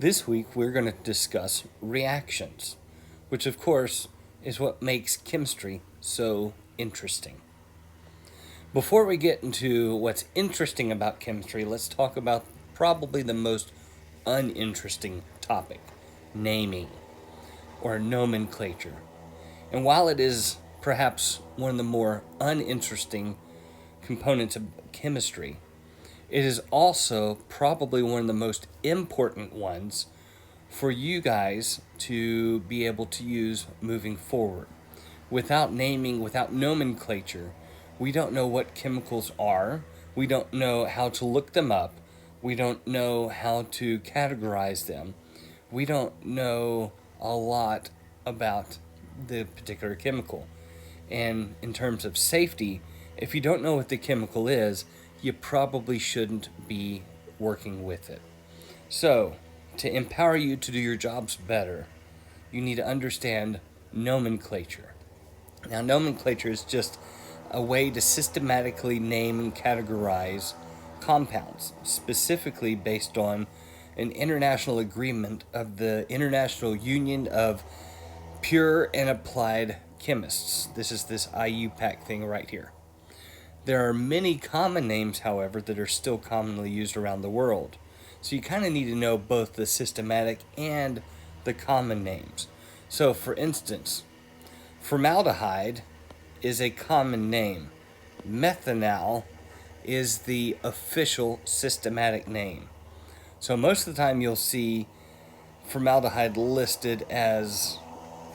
This week we're going to discuss reactions, which of course is what makes chemistry so interesting. Before we get into what's interesting about chemistry, let's talk about probably the most uninteresting topic, naming or nomenclature. And while it is perhaps one of the more uninteresting components of chemistry, it is also probably one of the most important ones for you guys to be able to use moving forward. Without naming, without nomenclature, we don't know what chemicals are, we don't know how to look them up, we don't know how to categorize them, we don't know a lot about the particular chemical. And in terms of safety, if you don't know what the chemical is, you probably shouldn't be working with it. So, to empower you to do your jobs better, you need to understand nomenclature. Now, nomenclature is just a way to systematically name and categorize compounds, specifically based on an international agreement of the International Union of Pure and Applied Chemists. This is this IUPAC thing right here. There are many common names, however, that are still commonly used around the world. So you kind of need to know both the systematic and the common names. So for instance, formaldehyde is a common name. Methanol is the official systematic name. So most of the time you'll see formaldehyde listed as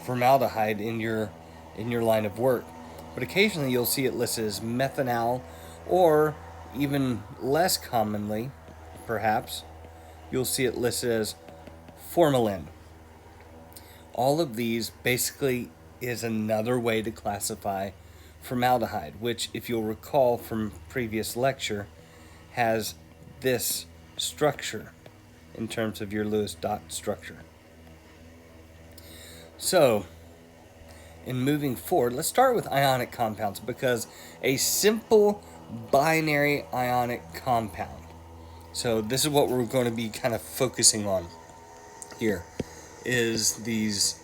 formaldehyde in your line of work. But occasionally you'll see it listed as methanol, or even less commonly, perhaps, you'll see it listed as formalin. All of these basically is another way to classify formaldehyde, which, if you'll recall from previous lecture, has this structure in terms of your Lewis dot structure. So, in moving forward, let's start with ionic compounds, because a simple binary ionic compound, so this is what we're going to be kind of focusing on here, is these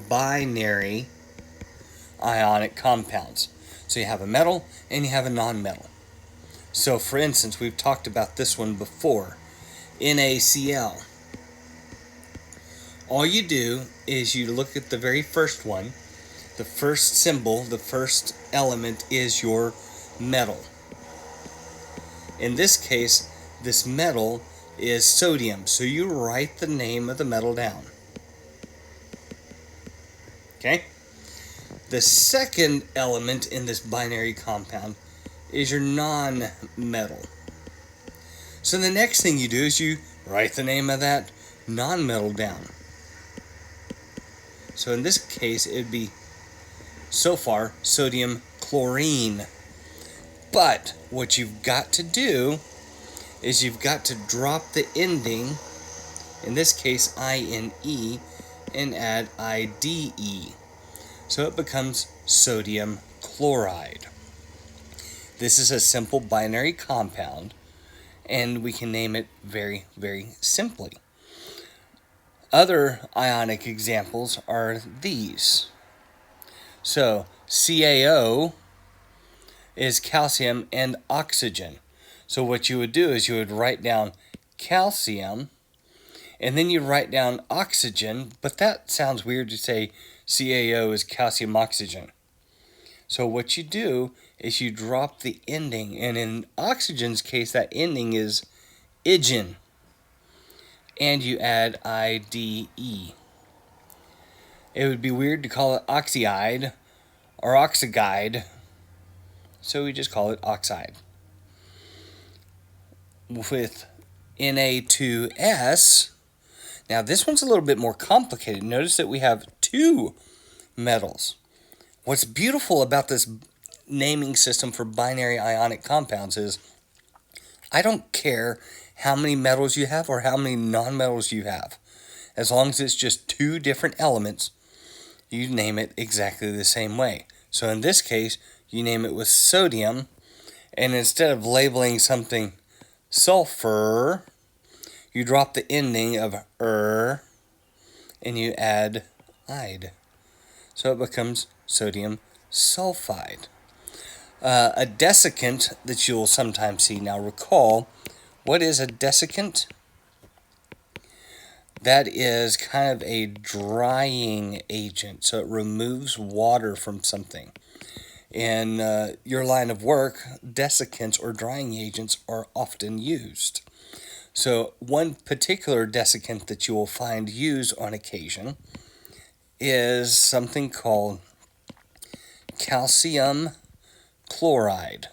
binary ionic compounds. So you have a metal and you have a non-metal. So for instance, we've talked about this one before, NaCl. All you do is you look at the very first one. The first symbol, the first element is your metal. In this case, this metal is sodium. So you write the name of the metal down. Okay? The second element in this binary compound is your non-metal. So the next thing you do is you write the name of that non-metal down. So in this case, it would be, so far, sodium chlorine. But what you've got to do is you've got to drop the ending, in this case INE, and add IDE. So it becomes sodium chloride. This is a simple binary compound, and we can name it very, very simply. Other ionic examples are these. So CaO is calcium and oxygen. So what you would do is you would write down calcium, and then you write down oxygen, but that sounds weird to say CaO is calcium oxygen. So what you do is you drop the ending, and in oxygen's case, that ending is -ingen. And you add IDE. It would be weird to call it oxide or oxyguide, so we just call it oxide. With Na2S, now this one's a little bit more complicated. Notice that we have two metals. What's beautiful about this naming system for binary ionic compounds is I don't care how many metals you have or how many non-metals you have. As long as it's just two different elements, you name it exactly the same way. So in this case, you name it with sodium, and instead of labeling something sulfur, you drop the ending of and you add ide. So it becomes sodium sulfide. A desiccant that you'll sometimes see. Now recall, what is a desiccant? That is kind of a drying agent. So it removes water from something. In your line of work, desiccants or drying agents are often used. So one particular desiccant that you will find used on occasion is something called calcium chloride.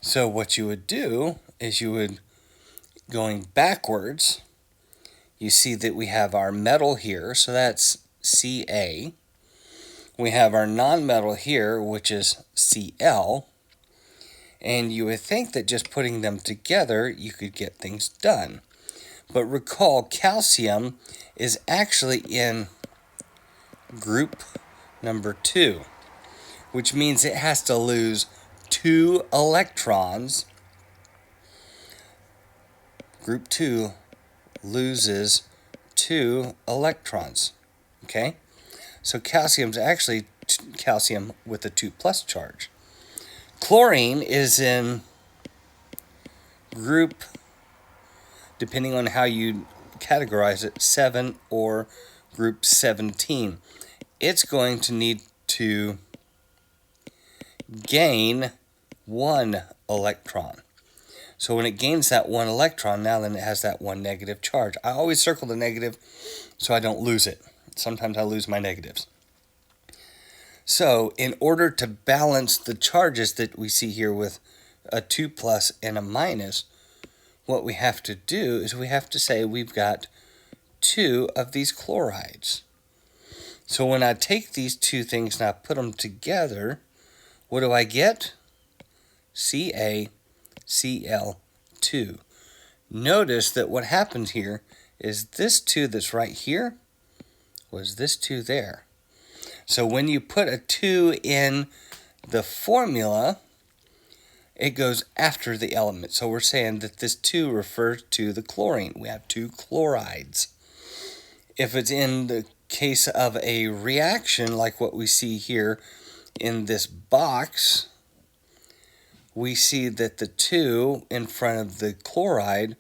So what you would do is going backwards, you see that we have our metal here, so that's Ca. We have our nonmetal here, which is Cl. And you would think that just putting them together, you could get things done. But recall, calcium is actually in group number 2, which means it has to lose 2 electrons. Group 2 loses 2 electrons. Okay? So calcium's actually calcium with a 2 plus charge. Chlorine is in group, depending on how you categorize it, 7 or group 17. It's going to need to gain 1 electron. So when it gains that 1 electron, now then it has that 1 negative charge. I always circle the negative so I don't lose it. Sometimes I lose my negatives. So in order to balance the charges that we see here with a 2 plus and a minus, what we have to do is we have to say we've got 2 of these chlorides. So when I take these 2 things and I put them together, what do I get? CaCl2. Notice that what happened here is this 2 that's right here was this 2 there. So when you put a 2 in the formula, it goes after the element. So we're saying that this 2 refers to the chlorine. We have 2 chlorides. If it's in the case of a reaction like what we see here in this box, we see that the 2 in front of the chloride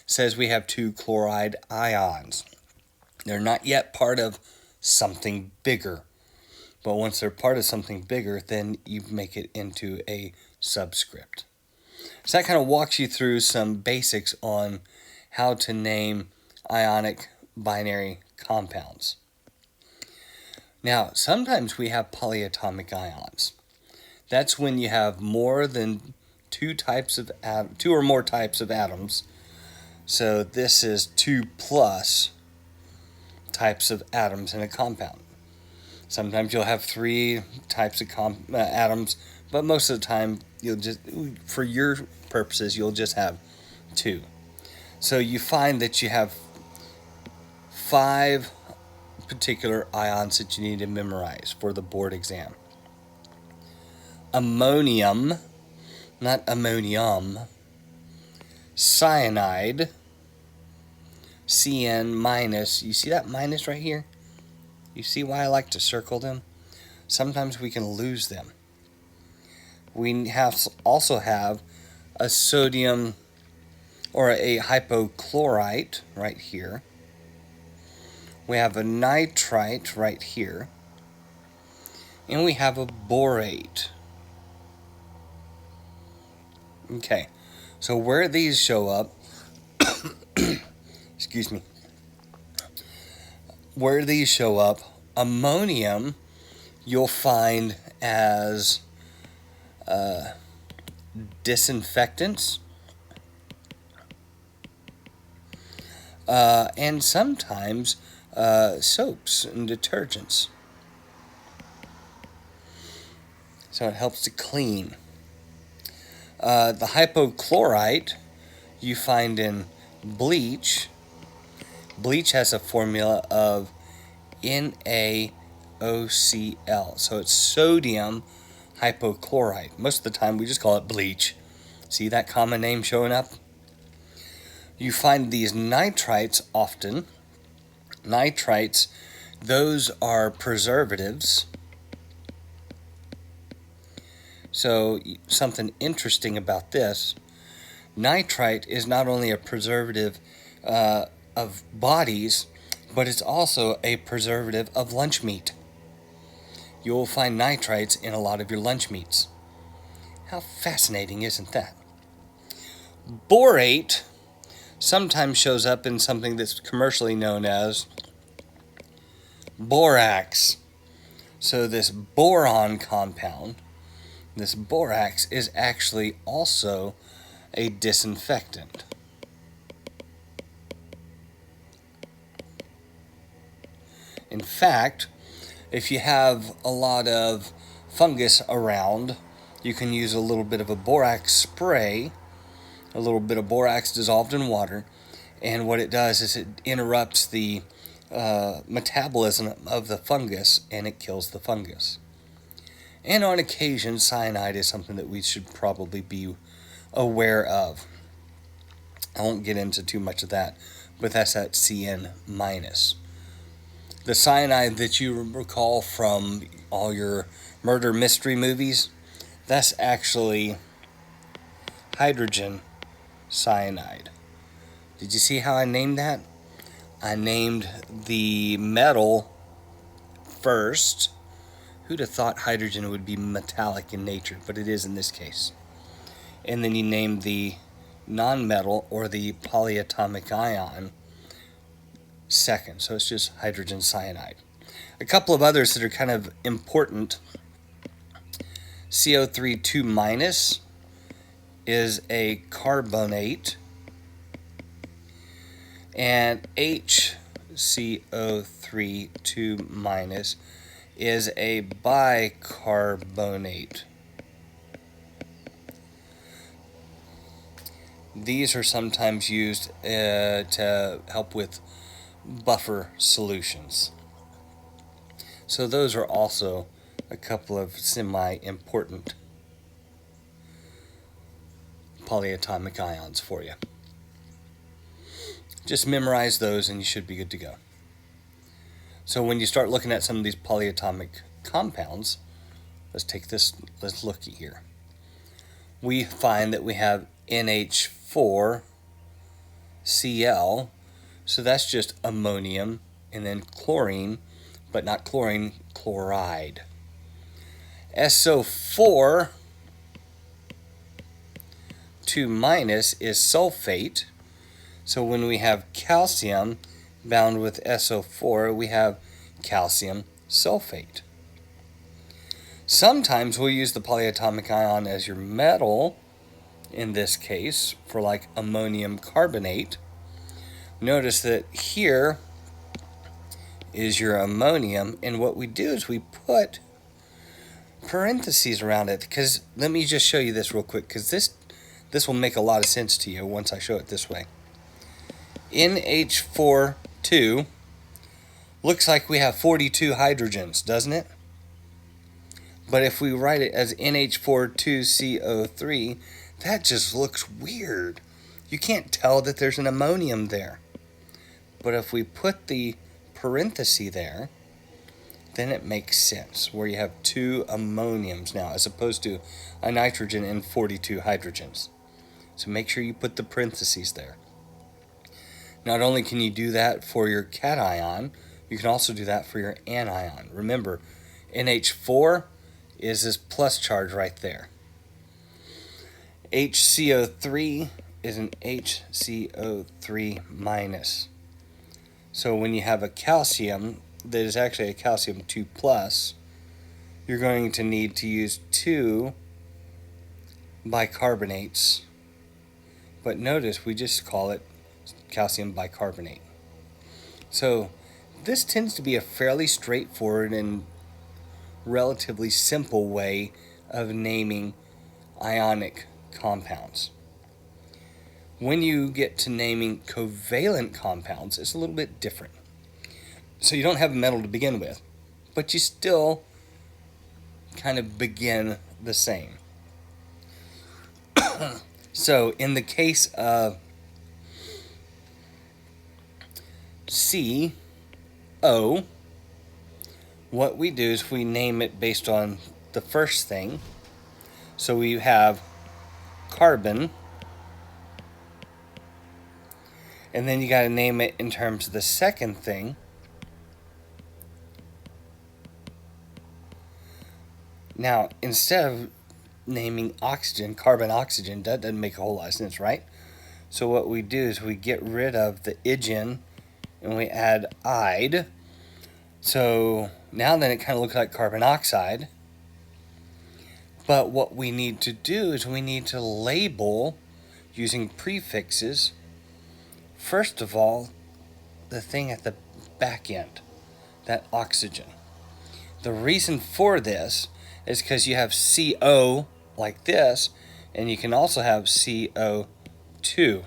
says we have 2 chloride ions. They're not yet part of something bigger. But once they're part of something bigger, then you make it into a subscript. So that kind of walks you through some basics on how to name ionic binary compounds. Now, sometimes we have polyatomic ions. That's when you have more than 2 or more types of atoms. So this is 2 plus types of atoms in a compound. Sometimes you'll have 3 types of atoms, but most of the time, for your purposes, you'll just have 2. So you find that you have 5 particular ions that you need to memorize for the board exam. Ammonium, not ammonium. Cyanide, Cn minus. You see that minus right here? You see why I like to circle them? Sometimes we can lose them. We also have a sodium or a hypochlorite right here. We have a nitrite right here. And we have a borate. Okay, so where these show up, excuse me, where these show up, ammonium you'll find as disinfectants and sometimes soaps and detergents. So it helps to clean. The hypochlorite you find in bleach. Bleach has a formula of NaOCl. So it's sodium hypochlorite. Most of the time we just call it bleach. See that common name showing up? You find these nitrites often. Nitrites, those are preservatives. So something interesting about this, nitrite is not only a preservative of bodies, but it's also a preservative of lunch meat. You'll find nitrites in a lot of your lunch meats. How fascinating, isn't that? Borate sometimes shows up in something that's commercially known as borax. So this boron compound, this borax, is actually also a disinfectant. In fact, if you have a lot of fungus around, you can use a little bit of a borax spray, a little bit of borax dissolved in water, and what it does is it interrupts the metabolism of the fungus, and it kills the fungus. And on occasion, cyanide is something that we should probably be aware of. I won't get into too much of that, but that's that CN minus. The cyanide that you recall from all your murder mystery movies, that's actually hydrogen cyanide. Did you see how I named that? I named the metal first. Who'd have thought hydrogen would be metallic in nature, but it is in this case. And then you named the non-metal, or the polyatomic ion, second. So it's just hydrogen cyanide. A couple of others that are kind of important. CO3 2 minus is a carbonate, and HCO3 2 minus is a bicarbonate. These are sometimes used to help with buffer solutions. So those are also a couple of semi-important polyatomic ions for you. Just memorize those and you should be good to go. So when you start looking at some of these polyatomic compounds, let's look here. We find that we have NH4Cl, so that's just ammonium, and then chlorine, but not chlorine, chloride. SO4 2 minus is sulfate. So when we have calcium bound with SO4, we have calcium sulfate. Sometimes we'll use the polyatomic ion as your metal, in this case, for like ammonium carbonate. Notice that here is your ammonium, and what we do is we put parentheses around it, because let me just show you this real quick, because this will make a lot of sense to you once I show it this way. NH4 looks like we have 42 hydrogens, doesn't it? But if we write it as NH4 that just looks weird. You can't tell that there's an ammonium there. But if we put the parenthesis there, then it makes sense, where you have 2 ammoniums now, as opposed to a nitrogen and 42 hydrogens. So make sure you put the parentheses there. Not only can you do that for your cation, you can also do that for your anion. Remember, NH4 is this plus charge right there. HCO3 is an HCO3 minus. So when you have a calcium that is actually a calcium 2 plus, you're going to need to use 2 bicarbonates. But notice we just call it calcium bicarbonate. So this tends to be a fairly straightforward and relatively simple way of naming ionic compounds. When you get to naming covalent compounds, it's a little bit different. So you don't have a metal to begin with, but you still kind of begin the same. So in the case of CO, what we do is we name it based on the first thing. So we have carbon, and then you got to name it in terms of the second thing. Now, instead of naming oxygen, carbon, oxygen, that doesn't make a whole lot of sense, right? So what we do is we get rid of the - igen and we add -ide. So now then it kind of looks like carbon oxide. But what we need to do is we need to label using prefixes. First of all, the thing at the back end, that oxygen. The reason for this is because you have CO like this, and you can also have CO2.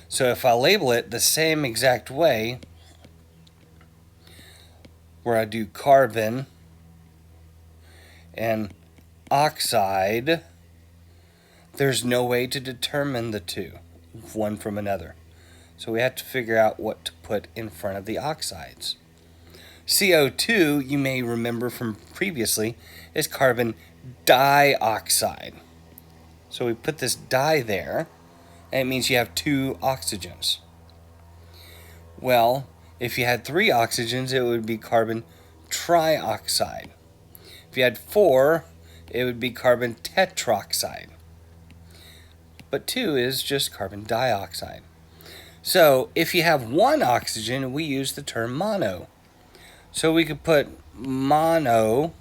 So if I label it the same exact way, where I do carbon and oxide, there's no way to determine the two, one from another. So we have to figure out what to put in front of the oxides. CO2, you may remember from previously, is carbon dioxide. So we put this di there, and it means you have 2 oxygens. Well, if you had 3 oxygens, it would be carbon trioxide. If you had 4, it would be carbon tetroxide. But 2 is just carbon dioxide. So if you have 1 oxygen, we use the term mono. So we could put mono,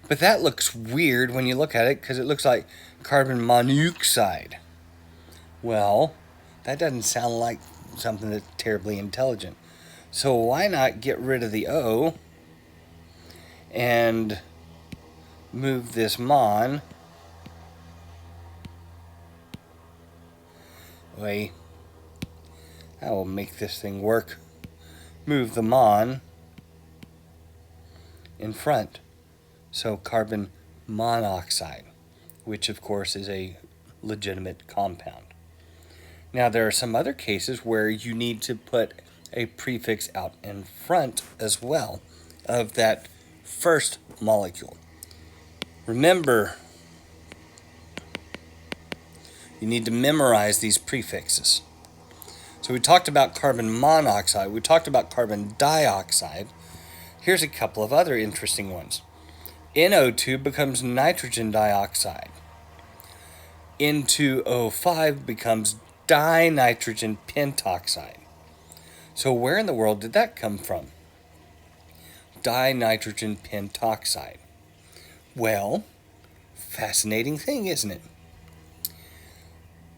but that looks weird when you look at it because it looks like carbon monoxide. Well, that doesn't sound like something that's terribly intelligent. So why not get rid of the O and move this mon away? I will make this thing work. Move the mon in front. So carbon monoxide, which of course is a legitimate compound. Now there are some other cases where you need to put a prefix out in front as well of that first molecule. Remember, you need to memorize these prefixes. So we talked about carbon monoxide, we talked about carbon dioxide. Here's a couple of other interesting ones. NO2 becomes nitrogen dioxide. N2O5 becomes dinitrogen pentoxide. So where in the world did that come from? Dinitrogen pentoxide. Well, fascinating thing, isn't it?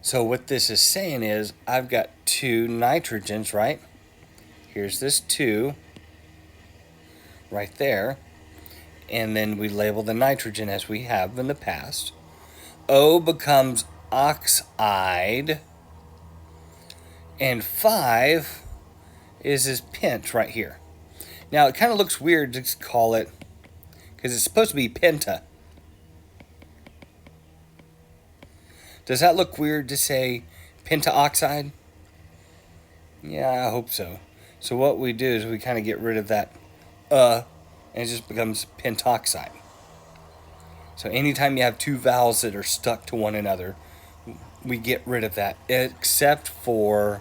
So what this is saying is I've got 2 nitrogens, right? Here's this 2 right there. And then we label the nitrogen as we have in the past. O becomes oxide. And 5 is this pent right here. Now it kind of looks weird to call it, because it's supposed to be penta. Does that look weird to say pentaoxide? Yeah, I hope so. So what we do is we kind of get rid of that and it just becomes pentoxide. So anytime you have 2 vowels that are stuck to one another, we get rid of that, except for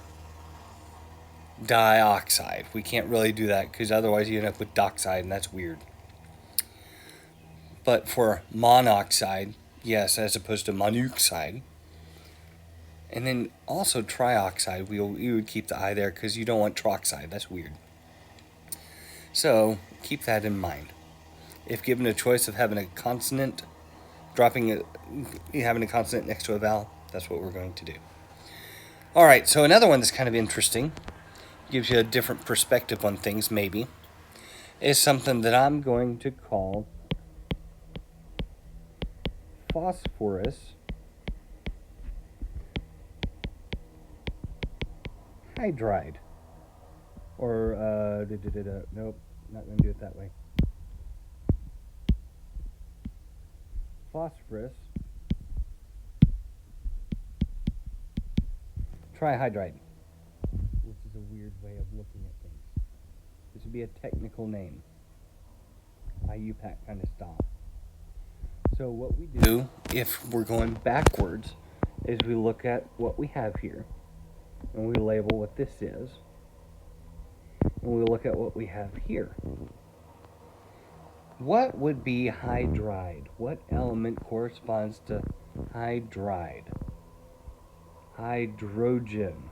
dioxide. We can't really do that because otherwise you end up with doxide, and that's weird. But for monoxide, yes, as opposed to monoxide. And then also trioxide, we would keep the I there because you don't want troxide. That's weird. So keep that in mind. If given a choice of having a consonant, having a consonant next to a vowel, that's what we're going to do. All right, so another one that's kind of interesting, gives you a different perspective on things maybe, is something that I'm going to call phosphorus hydride. Or, nope, not going to do it that way. phosphorus trihydride, which is a weird way of looking at things. This would be a technical name, IUPAC kind of style. So what we do, if we're going backwards, is we look at what we have here, and we label what this is, and we look at what we have here. What would be hydride? What element corresponds to hydride? Hydrogen.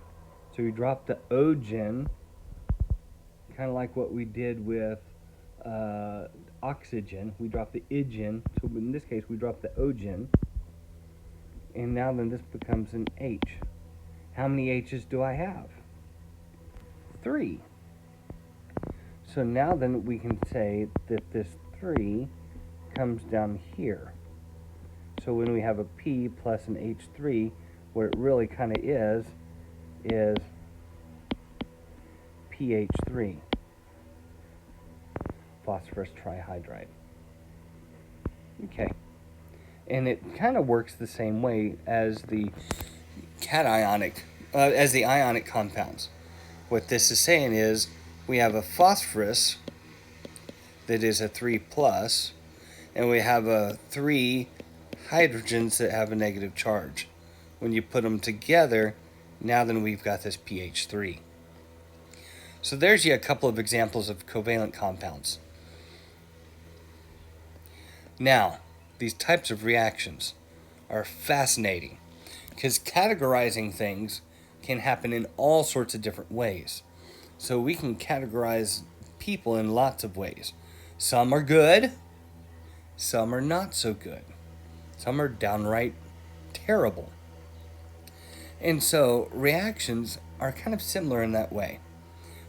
So we drop the ogen, kind of like what we did with oxygen. We drop the igen, so in this case we drop the ogen, and now then this becomes an H. How many H's do I have? 3. So now then we can say that this 3 comes down here. So when we have a P plus an H3, what it really kind of is PH3, phosphorus trihydride. Okay. And it kind of works the same way as the ionic compounds. What this is saying is we have a phosphorus that is a 3 plus, and we have 3 hydrogens that have a negative charge. When you put them together, now then we've got this pH3. So there's you a couple of examples of covalent compounds. Now, these types of reactions are fascinating because categorizing things can happen in all sorts of different ways. So we can categorize people in lots of ways. Some are good, some are not so good. Some are downright terrible. And so reactions are kind of similar in that way.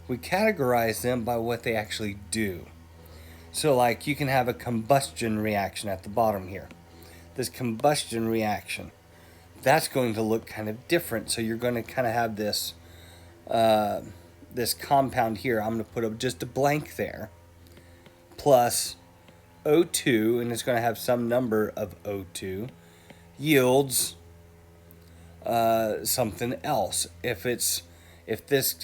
We categorize them by what they actually do. So like you can have a combustion reaction at the bottom here. This combustion reaction, that's going to look kind of different. So you're going to kind of have this this compound here. I'm going to put up just a blank there, plus O2, and it's going to have some number of O2, yields something else. If this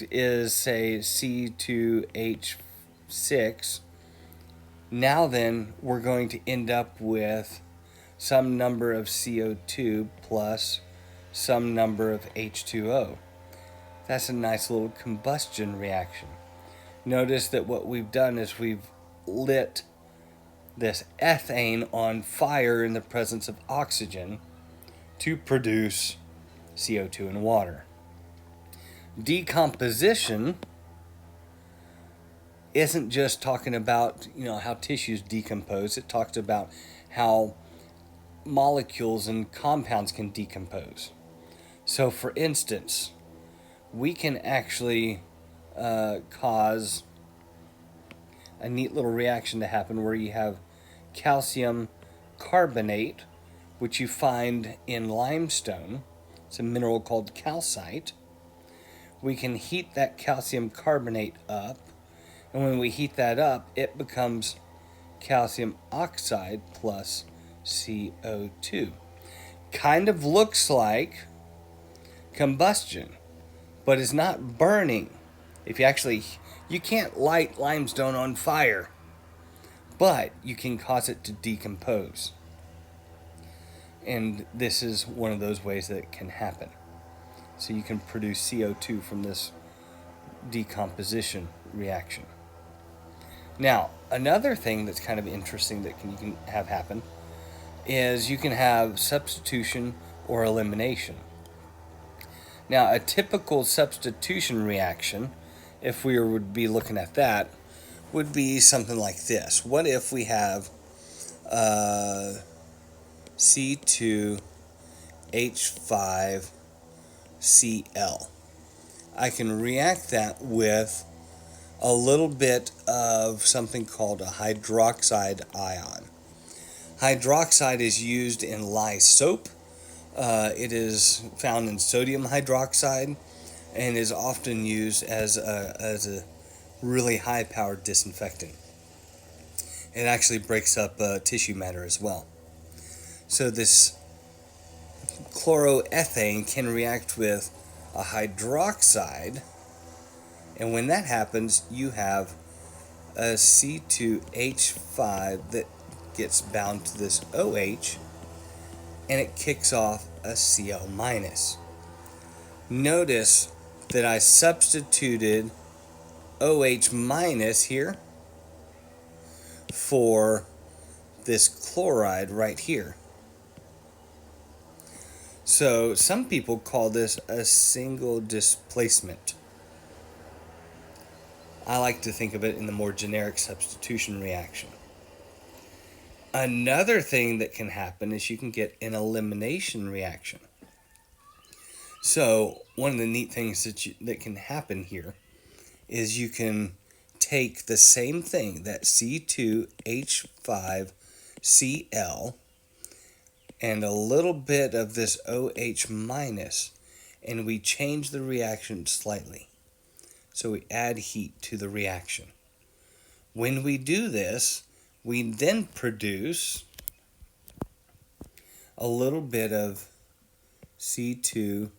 is, say, C2H6, now then we're going to end up with some number of CO2 plus some number of H2O. That's a nice little combustion reaction. Notice that what we've done is we've lit this ethane on fire in the presence of oxygen to produce CO2 and water. Decomposition isn't just talking about, how tissues decompose. It talks about how molecules and compounds can decompose. So for instance, we can actually cause a neat little reaction to happen where you have calcium carbonate, which you find in limestone. It's a mineral called calcite. We can heat that calcium carbonate up, and when we heat that up, it becomes calcium oxide plus CO2. Kind of looks like combustion, but it's not burning. You can't light limestone on fire, but you can cause it to decompose. And this is one of those ways that it can happen. So you can produce CO2 from this decomposition reaction. Now, another thing that's kind of interesting that you can have happen is you can have substitution or elimination. Now, a typical substitution reaction, if we would be looking at that, would be something like this. What if we have C2H5Cl? I can react that with a little bit of something called a hydroxide ion. Hydroxide is used in lye soap. It is found in sodium hydroxide and is often used as a really high-powered disinfectant. It actually breaks up tissue matter as well. So this chloroethane can react with a hydroxide, and when that happens, you have a C2H5 that gets bound to this OH, and it kicks off a Cl minus. Notice that I substituted OH minus here for this chloride right here. So some people call this a single displacement. I like to think of it in the more generic substitution reaction. Another thing that can happen is you can get an elimination reaction. So one of the neat things that can happen here is you can take the same thing, that C2H5Cl, and a little bit of this OH minus, and we change the reaction slightly. So we add heat to the reaction. When we do this, we then produce a little bit of C2H4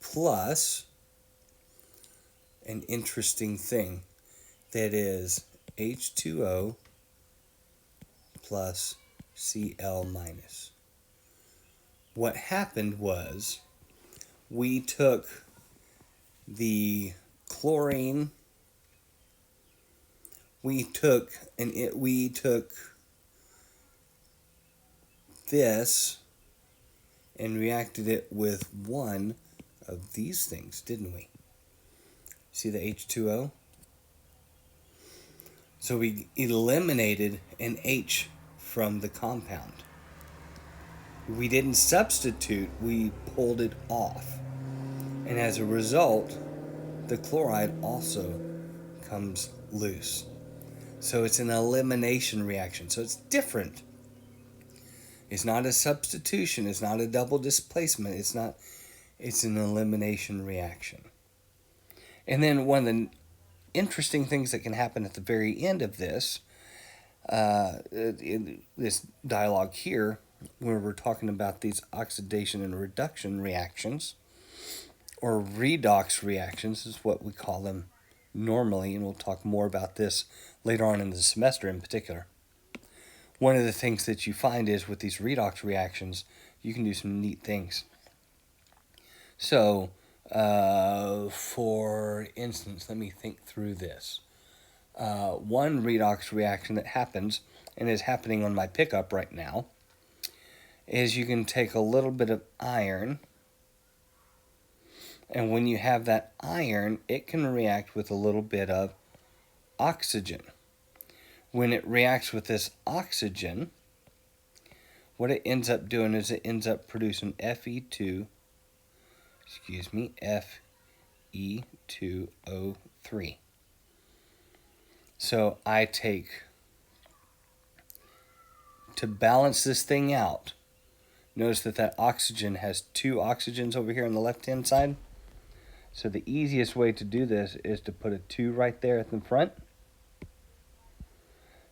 plus an interesting thing that is H2O plus Cl minus. What happened was we took the chlorine, we took this and reacted it with one of these things, didn't we? See the H2O? So we eliminated an H from the compound. We didn't substitute, we pulled it off. And as a result, the chloride also comes loose. So it's an elimination reaction. So it's different. It's not a substitution. It's not a double displacement. It's an elimination reaction. And then one of the interesting things that can happen at the very end of this, in this dialogue here, where we're talking about these oxidation and reduction reactions, or redox reactions is what we call them normally, and we'll talk more about this later on in the semester in particular. One of the things that you find is with these redox reactions, you can do some neat things. So, for instance, let me think through this. One redox reaction that happens, and is happening on my pickup right now, is you can take a little bit of iron, and when you have that iron, it can react with a little bit of oxygen. When it reacts with this oxygen, what it ends up doing is it ends up producing Fe2O3. So I take, to balance this thing out, notice that oxygen has two oxygens over here on the left-hand side. So the easiest way to do this is to put a 2 right there at the front.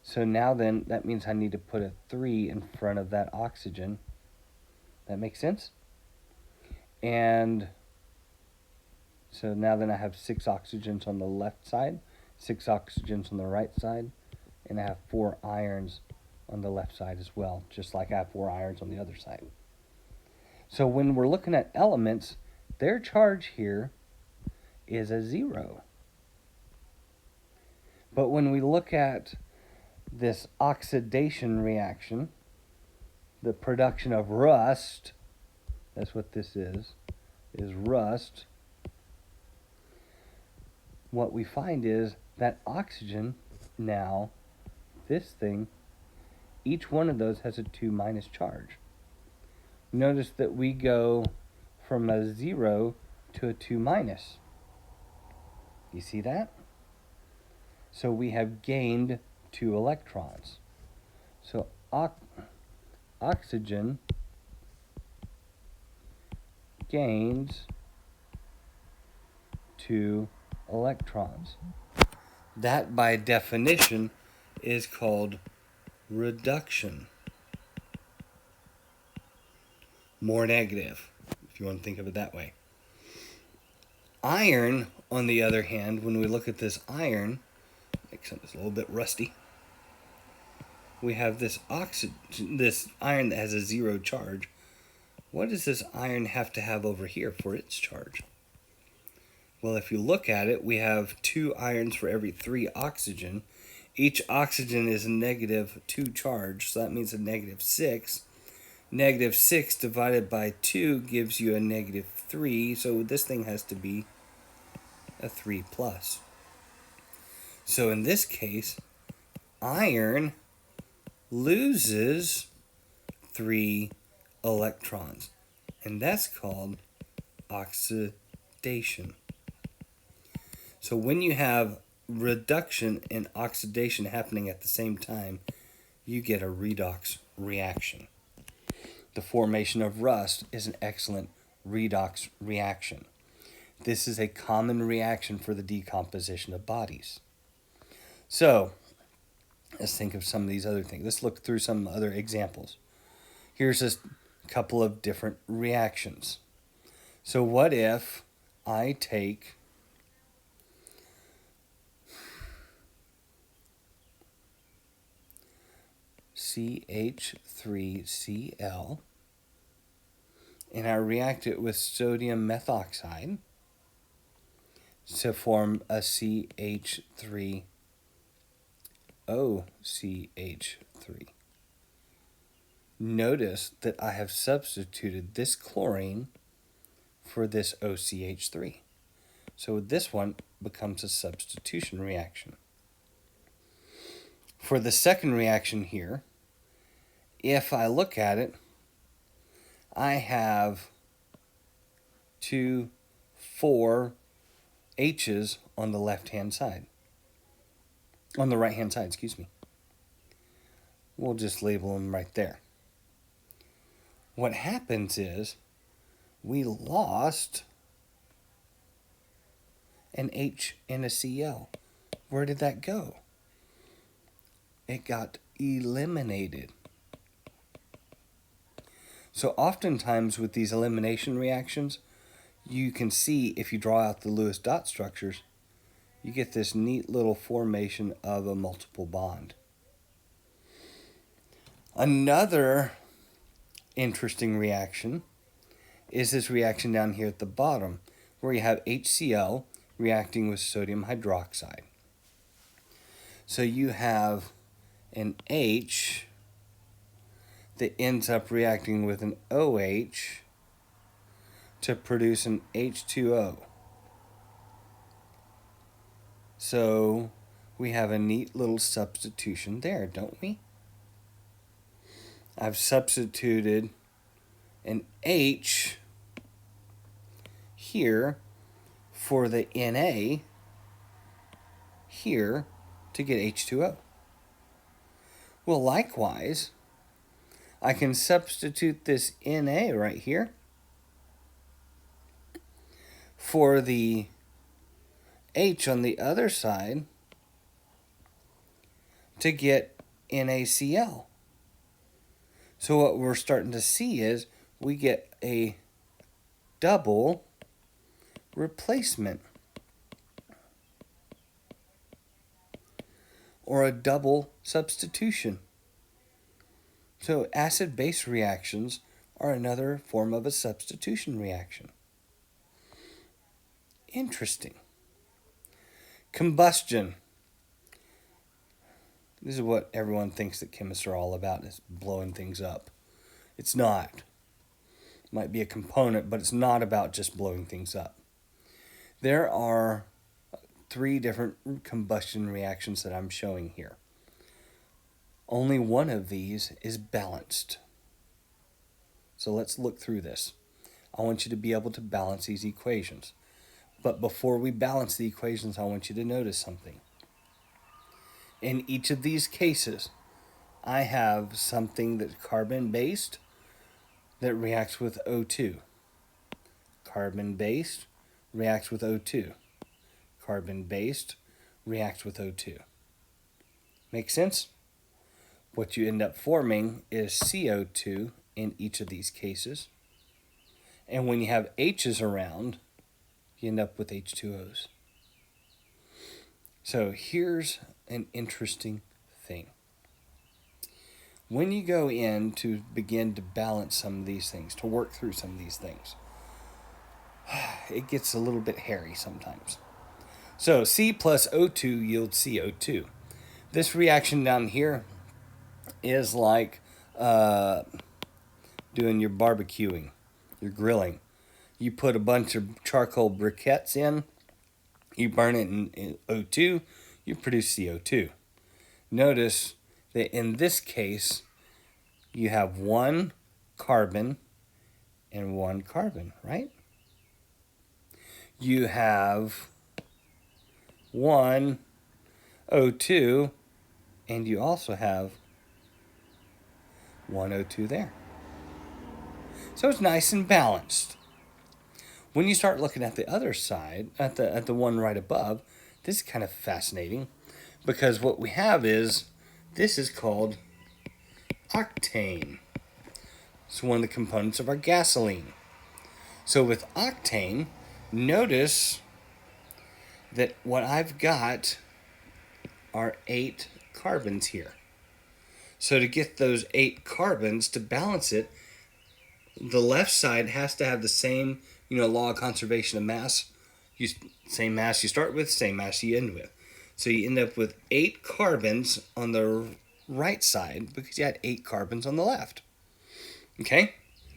So now then, that means I need to put a 3 in front of that oxygen. That makes sense? And so now then I have 6 oxygens on the left side, 6 oxygens on the right side, and I have 4 irons on the left side as well, just like I have 4 irons on the other side. So when we're looking at elements, their charge here is a 0. But when we look at this oxidation reaction, the production of rust, that's what this is rust. What we find is that oxygen now, this thing, each one of those has a 2 minus charge. Notice that we go from a 0 to a 2 minus. You see that? So we have gained 2 electrons. So oxygen gains 2 electrons. That, by definition, is called reduction. More negative, if you want to think of it that way. Iron, on the other hand, when we look at this iron, makes it a little bit rusty. We have this iron that has a 0 charge. What does this iron have to have over here for its charge? Well, if you look at it, we have 2 irons for every 3 oxygen. Each oxygen is a -2 charge, so that means a -6. -6 divided by 2 gives you a -3, so this thing has to be a 3+. So in this case, iron loses 3 electrons, and that's called oxidation. So when you have reduction and oxidation happening at the same time, you get a redox reaction. The formation of rust is an excellent redox reaction. This is a common reaction for the decomposition of bodies. So, let's think of some of these other things. Let's look through some other examples. Here's a couple of different reactions. So what if I take CH3Cl and I react it with sodium methoxide to form a CH3OCH3. Notice that I have substituted this chlorine for this OCH3. So this one becomes a substitution reaction. For the second reaction here, if I look at it, I have 4 H's on the left-hand side. On the right-hand side, excuse me. We'll just label them right there. What happens is we lost an H and a Cl. Where did that go? It got eliminated. So oftentimes with these elimination reactions, you can see if you draw out the Lewis dot structures, you get this neat little formation of a multiple bond. Another interesting reaction is this reaction down here at the bottom, where you have HCl reacting with sodium hydroxide. So you have an H that ends up reacting with an OH to produce an H2O. So we have a neat little substitution there, don't we? I've substituted an H here for the Na here to get H2O. Well, likewise, I can substitute this Na right here for the H on the other side to get NaCl. So what we're starting to see is we get a double replacement or a double substitution. So acid-base reactions are another form of a substitution reaction. Interesting. Combustion. This is what everyone thinks that chemists are all about, is blowing things up. It's not. It might be a component, but it's not about just blowing things up. There are 3 different combustion reactions that I'm showing here. Only one of these is balanced. So let's look through this. I want you to be able to balance these equations. But before we balance the equations, I want you to notice something. In each of these cases, I have something that's carbon-based that reacts with O2. Carbon-based reacts with O2. Carbon-based reacts with O2. Make sense? What you end up forming is CO2 in each of these cases. And when you have H's around, you end up with H2Os. So here's an interesting thing. When you go in to begin to balance some of these things, to work through some of these things, it gets a little bit hairy sometimes. So C plus O2 yields CO2. This reaction down here is like doing your barbecuing, your grilling. You put a bunch of charcoal briquettes in, you burn it in O2, you produce CO2. Notice that in this case, you have one carbon and one carbon, right? You have one O2, and you also have one O2 there. So it's nice and balanced. When you start looking at the other side, at the one right above, this is kind of fascinating because what we have is, this is called octane. It's one of the components of our gasoline. So with octane, notice that what I've got are 8 carbons here. So to get those 8 carbons, to balance it, the left side has to have the same, law of conservation of mass. Same mass you start with, same mass you end with. So you end up with 8 carbons on the right side because you had 8 carbons on the left. Okay?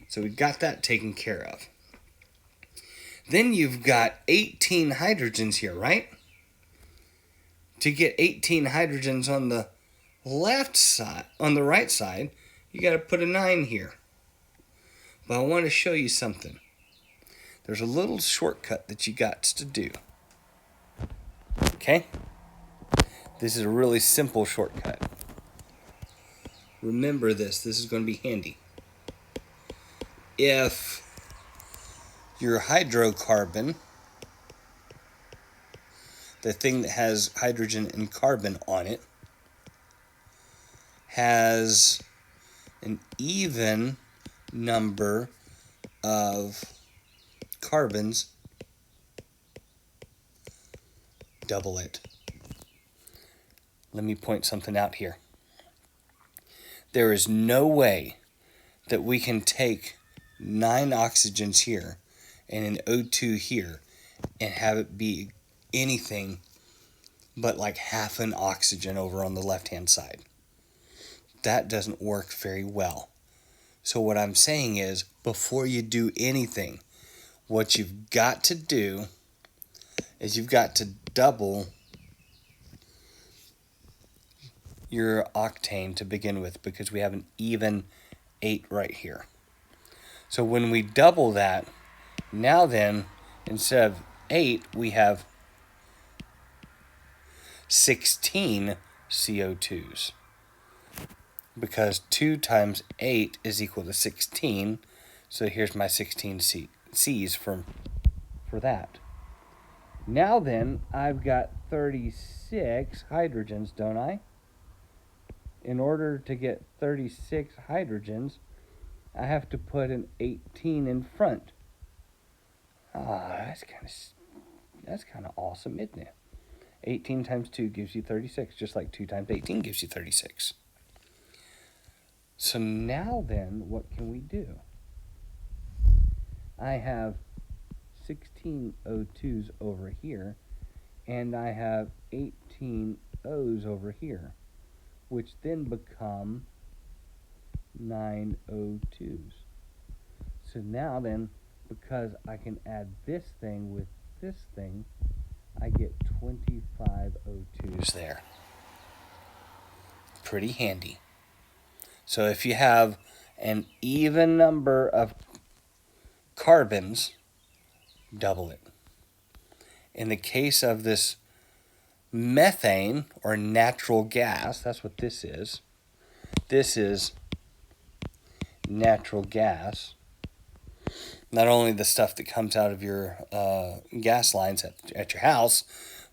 So we got that taken care of. Then you've got 18 hydrogens here, right? To get 18 hydrogens on the left side, on the right side, you got to put a 9 here. But I want to show you something. There's a little shortcut that you got to do. Okay? This is a really simple shortcut. Remember this. This is going to be handy. If your hydrocarbon, the thing that has hydrogen and carbon on it, has an even number of carbons, double it. Let me point something out here. There is no way that we can take 9 oxygens here and an O2 here and have it be anything but like half an oxygen over on the left-hand side. That doesn't work very well. So what I'm saying is, before you do anything, what you've got to do is you've got to double your octane to begin with, because we have an even 8 right here. So when we double that, now then, instead of 8, we have 16 CO2s. Because 2 times 8 is equal to 16. So here's my 16 C's for that. Now then, I've got 36 hydrogens, don't I? In order to get 36 hydrogens, I have to put an 18 in front. That's kind of awesome, isn't it? 18 times 2 gives you 36, just like 2 times 18 gives you 36. So now then, what can we do? I have 16 O2s over here, and I have 18 O's over here, which then become 9 O2s. So now then, because I can add this thing with this thing, I get 25 O2s there. Pretty handy. So if you have an even number of carbons, double it. In the case of this methane, or natural gas, that's what this is. This is natural gas. Not only the stuff that comes out of your gas lines at your house,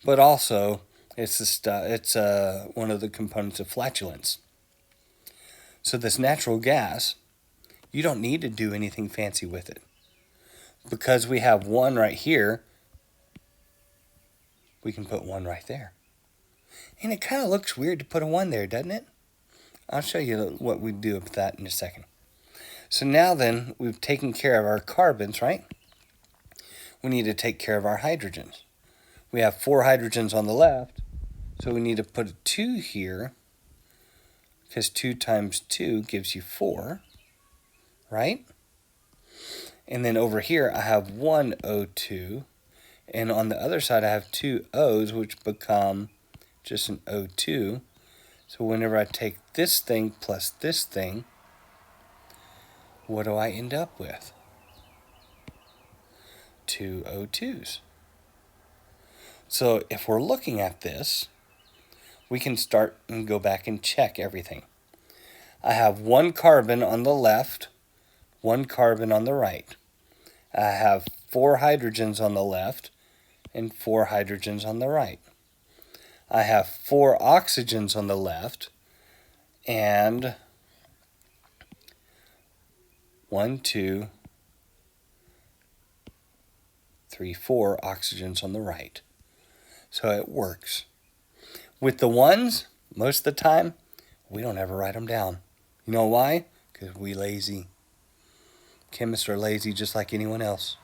but also It's one of the components of flatulence. So this natural gas, you don't need to do anything fancy with it. Because we have one right here, we can put one right there. And it kind of looks weird to put a one there, doesn't it? I'll show you what we do with that in a second. So now then, we've taken care of our carbons, right? We need to take care of our hydrogens. We have 4 hydrogens on the left, so we need to put a 2 here, because 2 times 2 gives you 4, right? And then over here, I have 1 O2, and on the other side, I have 2 O's, which become just an O2. So whenever I take this thing plus this thing, what do I end up with? 2 O2s. So if we're looking at this, we can start and go back and check everything. I have 1 carbon on the left, 1 carbon on the right. I have 4 hydrogens on the left and 4 hydrogens on the right. I have 4 oxygens on the left and 1, 2, 3, 4 oxygens on the right. So it works. With the ones, most of the time, we don't ever write them down. You know why? Because we lazy. Chemists are lazy just like anyone else.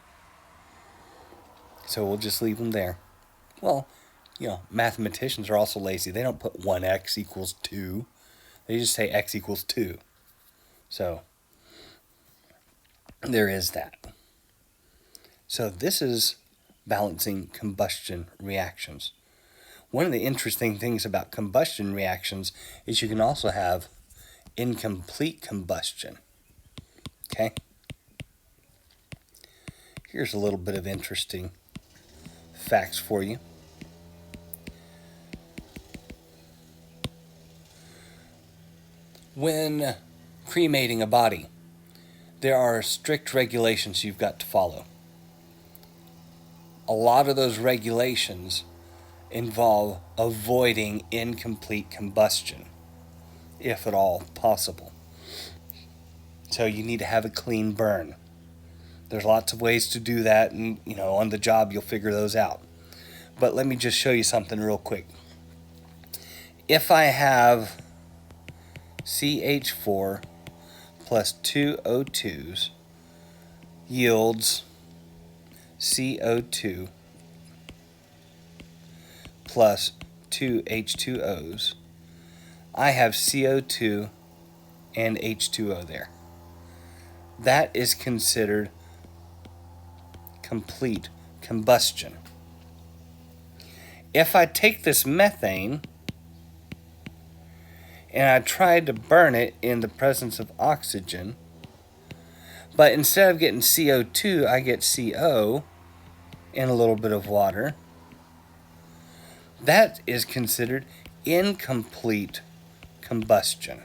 So we'll just leave them there. Well, mathematicians are also lazy. They don't put 1x equals 2. They just say x equals 2. So there is that. So this is balancing combustion reactions. One of the interesting things about combustion reactions is you can also have incomplete combustion. Okay? Here's a little bit of interesting facts for you. When cremating a body, there are strict regulations you've got to follow. A lot of those regulations involve avoiding incomplete combustion, if at all possible. So you need to have a clean burn. There's lots of ways to do that, and on the job you'll figure those out. But let me just show you something real quick. If I have CH4 plus 2 O2s yields CO2 plus 2 H2Os, I have CO2 and H2O there. That is considered complete combustion. If I take this methane and I tried to burn it in the presence of oxygen, but instead of getting CO2, I get CO and a little bit of water, that is considered incomplete combustion.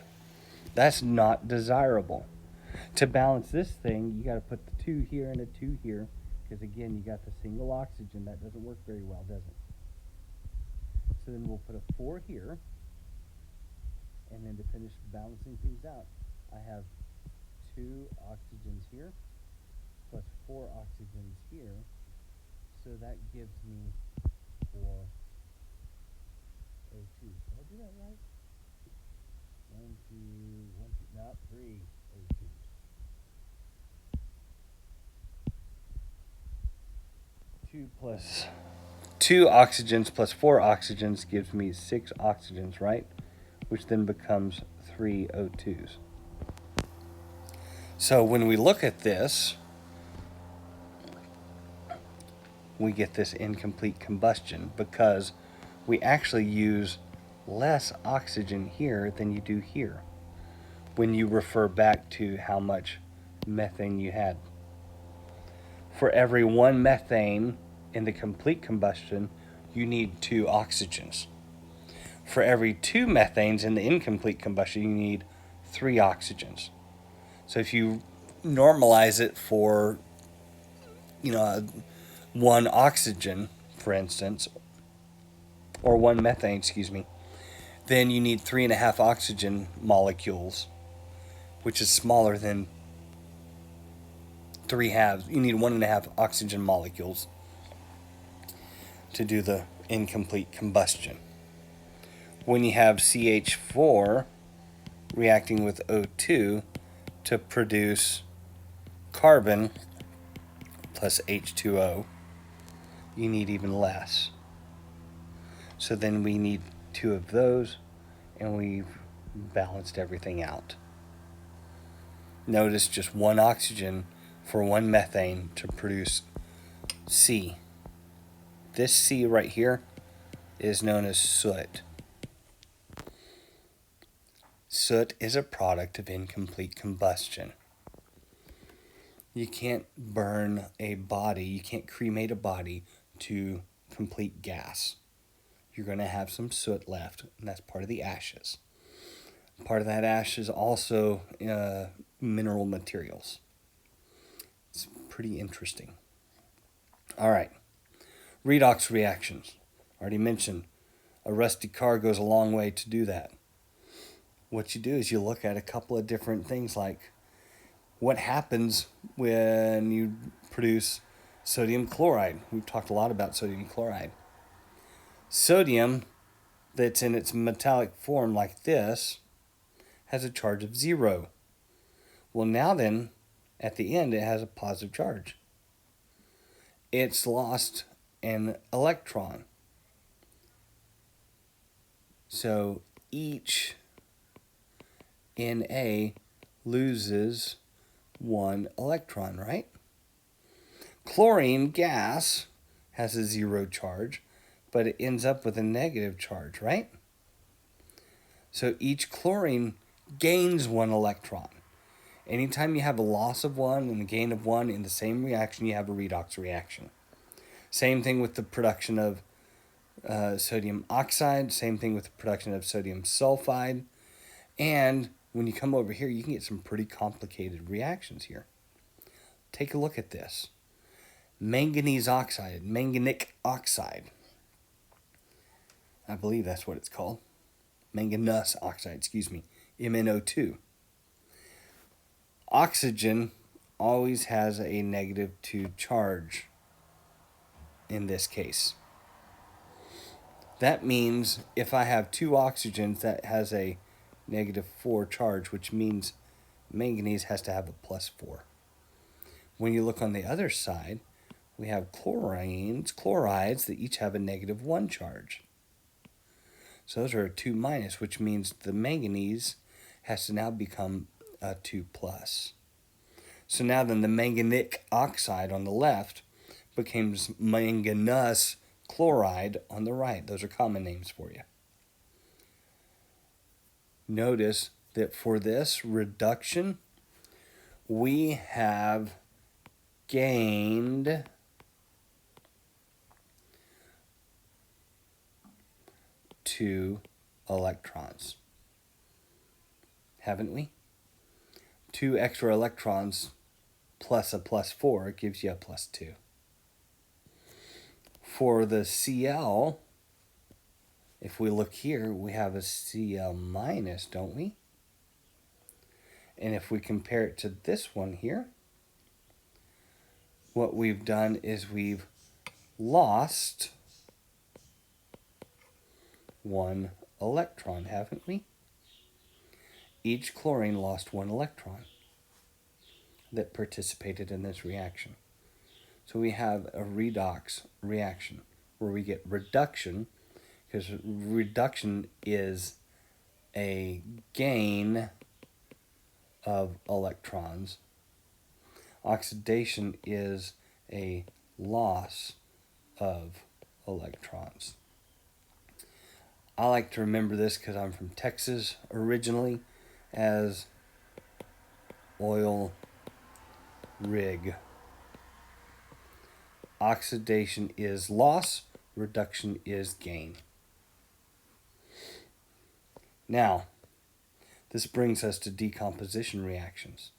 That's not desirable. To balance this thing, you got to put the 2 here and a 2 here, because again, you got the single oxygen. That doesn't work very well, does it? So then we'll put a 4 here, and then to finish balancing things out, I have 2 oxygens here plus 4 oxygens here, so that gives me 4 O2. Did I do that right? 1, 2, 1, 2, not 3 O2s. 2 oxygens plus 4 oxygens gives me 6 oxygens, right? Which then becomes 3 O2s. So when we look at this, we get this incomplete combustion because we actually use less oxygen here than you do here when you refer back to how much methane you had. For every 1 methane in the complete combustion, you need 2 oxygens. For every 2 methanes in the incomplete combustion, you need 3 oxygens. So if you normalize it for, 1 oxygen, for instance, or one methane, excuse me, then you need 3.5 oxygen molecules, which is smaller than 3 halves. You need 1.5 oxygen molecules to do the incomplete combustion. When you have CH4 reacting with O2 to produce carbon plus H2O, you need even less. So then we need 2 of those, and we've balanced everything out. Notice just 1 oxygen for 1 methane to produce C. This C right here is known as soot. Soot is a product of incomplete combustion. You can't burn a body, you can't cremate a body to complete gas. You're going to have some soot left, and that's part of the ashes. Part of that ash is also mineral materials. It's pretty interesting. All right, redox reactions. Already mentioned, a rusty car goes a long way to do that. What you do is you look at a couple of different things, like what happens when you produce sodium chloride. We've talked a lot about sodium chloride. Sodium that's in its metallic form like this has a charge of 0. Well, now then, at the end, it has a positive charge. It's lost an electron. So each Na loses 1 electron, right? Chlorine gas has a 0 charge, but it ends up with a negative charge, right? So each chlorine gains 1 electron. Anytime you have a loss of 1 and a gain of 1 in the same reaction, you have a redox reaction. Same thing with the production of sodium oxide, same thing with the production of sodium sulfide. And when you come over here, you can get some pretty complicated reactions here. Take a look at this. Manganese oxide, manganic oxide. I believe that's what it's called. Manganous oxide, excuse me, MnO2. Oxygen always has a -2 charge in this case. That means if I have 2 oxygens, that has a -4 charge, which means manganese has to have a +4. When you look on the other side, we have chlorides that each have a -1 charge. So those are a 2-, which means the manganese has to now become a 2+. So now then the manganic oxide on the left becomes manganous chloride on the right. Those are common names for you. Notice that for this reduction, we have gained 2 electrons. Haven't we? 2 extra electrons plus a +4 gives you a +2. For the Cl, if we look here, we have a Cl-, don't we? And if we compare it to this one here, what we've done is we've lost 1 electron, haven't we? Each chlorine lost 1 electron that participated in this reaction. So we have a redox reaction where we get reduction, because reduction is a gain of electrons. Oxidation is a loss of electrons. I like to remember this because I'm from Texas originally as oil rig. Oxidation is loss, reduction is gain. Now, this brings us to decomposition reactions.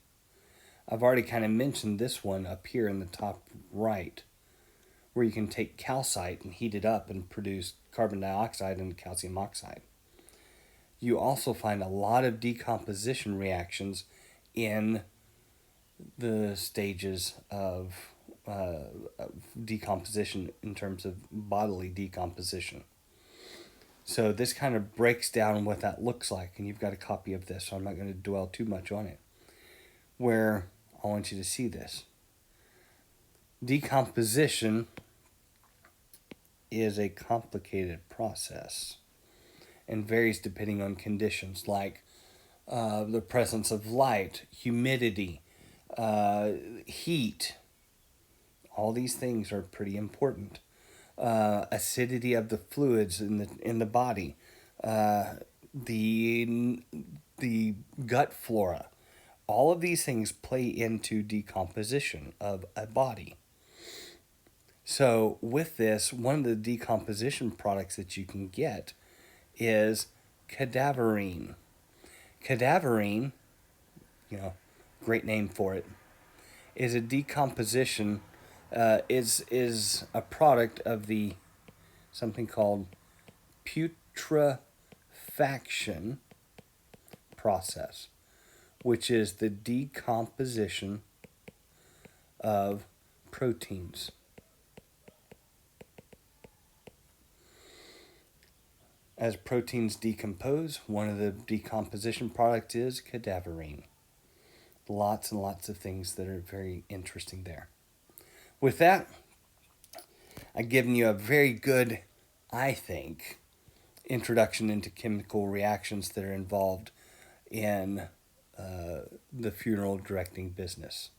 I've already kind of mentioned this one up here in the top right, where you can take calcite and heat it up and produce carbon dioxide and calcium oxide. You also find a lot of decomposition reactions in the stages of decomposition in terms of bodily decomposition. So this kind of breaks down what that looks like, and you've got a copy of this, so I'm not going to dwell too much on it. Where I want you to see this. Decomposition is a complicated process and varies depending on conditions like the presence of light, humidity, heat. All these things are pretty important. Acidity of the fluids in the body, the gut flora. All of these things play into decomposition of a body. So with this, one of the decomposition products that you can get is cadaverine. Cadaverine, great name for it, is a decomposition, is a product of the something called putrefaction process, which is the decomposition of proteins. As proteins decompose, one of the decomposition products is cadaverine. Lots and lots of things that are very interesting there. With that, I've given you a very good, I think, introduction into chemical reactions that are involved in the funeral directing business.